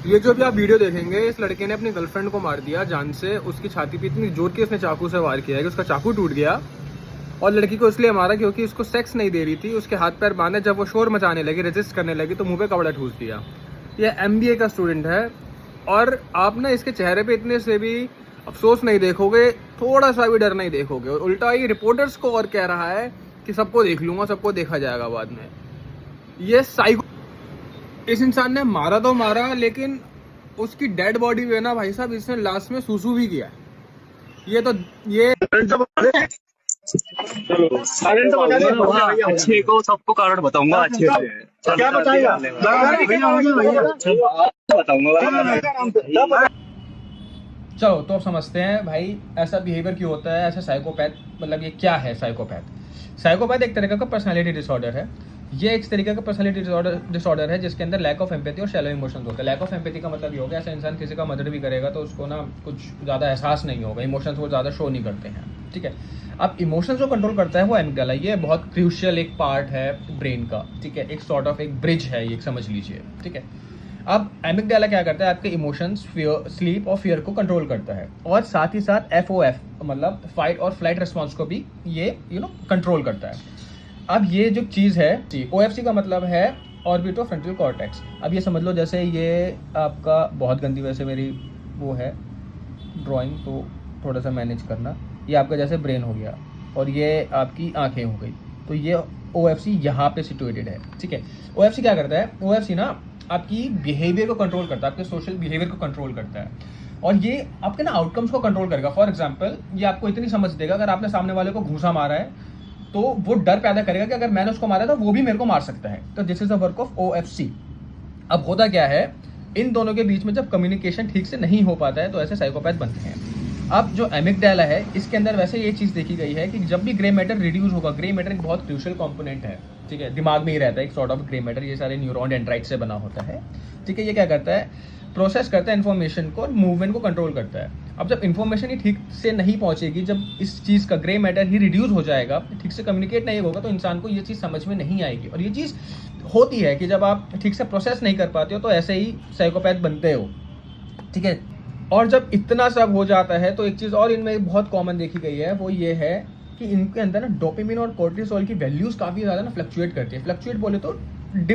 ये जो भी आप वीडियो देखेंगे, इस लड़के ने अपनी गर्लफ्रेंड को मार दिया जान से। उसकी छाती पे इतनी जोर की उसने चाकू से वार किया है कि उसका चाकू टूट गया। और लड़की को इसलिए मारा क्योंकि उसको सेक्स नहीं दे रही थी। उसके हाथ पैर बांधे, जब वो शोर मचाने लगी, रेजिस्ट करने लगी, तो मुंह पे कपड़ा ठूस दिया। ये MBA का स्टूडेंट है। और आप ना इसके चेहरे पे इतने से भी अफसोस नहीं देखोगे, थोड़ा सा भी डर नहीं देखोगे। और उल्टा ये रिपोर्टर्स को और कह रहा है कि सबको देख लूंगा, सबको देखा जाएगा बाद में। ये साइको। इस इंसान ने मारा तो मारा, लेकिन उसकी डेड बॉडी पे ना भाई साहब इसने लास्ट में सूसू भी किया। ये अच्छे को सबको कारण बताऊंगा, अच्छे से क्या बताएगा बताऊंगा। चलो तो अब समझते हैं भाई ऐसा बिहेवियर क्यों होता है, ऐसा साइकोपैथ मतलब ये क्या है। साइकोपैथ एक तरह का पर्सनालिटी डिसऑर्डर है। ये एक तरीके का पर्सनालिटी डिसऑर्डर है जिसके अंदर लैक ऑफ एम्पैथी और शैलो इमोशंस होते हैं। लैक ऑफ एम्पैथी का मतलब ये होगा ऐसा इंसान किसी का मदद भी करेगा तो उसको ना कुछ ज़्यादा एहसास नहीं होगा, इमोशंस वो ज़्यादा शो नहीं करते हैं। ठीक है, अब इमोशंस जो कंट्रोल करता है वो एमिगडाला। ये बहुत क्रूशियल एक पार्ट है ब्रेन का। ठीक है, एक सॉर्ट ऑफ एक ब्रिज है ये, समझ लीजिए। ठीक है, अब एमिगडाला क्या करता है, आपके इमोशंस, फियर, स्लीप और फियर को कंट्रोल करता है। और साथ ही साथ FOF मतलब फाइट और फ्लाइट रिस्पॉन्स को भी ये कंट्रोल करता है। अब ये जो चीज़ है OFC का मतलब है ऑर्बिटोफ्रंटल कॉर्टेक्स। अब ये समझ लो जैसे ये आपका, बहुत गंदी वैसे मेरी वो है ड्राइंग, तो थोड़ा सा मैनेज करना। ये आपका जैसे ब्रेन हो गया और ये आपकी आंखें हो गई, तो ये OFC यहाँ पे सिचुएटेड है। ठीक है, OFC क्या करता है, OFC ना आपकी बिहेवियर को कंट्रोल करता है, आपके सोशल बिहेवियर को कंट्रोल करता है। और ये आपके ना आउटकम्स को कंट्रोल करेगा। फॉर एग्जाम्पल, ये आपको इतनी समझ देगा, अगर आपने सामने वाले को घूसा मारा है तो वो डर पैदा करेगा कि अगर मैंने उसको मारा तो वो भी मेरे को मार सकता है। तो this is the work of OFC। अब होता क्या है, इन दोनों के बीच में जब कम्युनिकेशन ठीक से नहीं हो पाता है तो ऐसे साइकोपैथ बनते हैं। अब जो एमिगडाला है इसके अंदर वैसे ये चीज़ देखी गई है कि जब भी ग्रे मैटर रिड्यूस होगा, ग्रे मैटर एक बहुत क्रूशियल कंपोनेंट है। ठीक है, दिमाग में ही रहता है एक सॉर्ट ऑफ ग्रे मैटर, ये सारे न्यूरॉन डेंड्राइट से बना होता है। ठीक है, ये क्या करता है, प्रोसेस करता है इन्फॉर्मेशन को और मूवमेंट को कंट्रोल करता है। अब जब इन्फॉर्मेशन ही ठीक से नहीं पहुंचेगी, जब इस चीज़ का ग्रे मैटर ही रिड्यूस हो जाएगा, ठीक से कम्युनिकेट नहीं होगा, तो इंसान को ये चीज़ समझ में नहीं आएगी। और ये चीज़ होती है कि जब आप ठीक से प्रोसेस नहीं कर पाते हो तो ऐसे ही साइकोपैथ बनते हो। ठीक है, और जब इतना सब हो जाता है तो एक चीज़ और इनमें बहुत कॉमन देखी गई है, वो ये है कि इनके अंदर ना डोपामिन और कोर्टिसोल की वैल्यूज़ काफ़ी ज़्यादा ना फ्लक्चुएट करती है। फ्लक्चुएट बोले तो डिप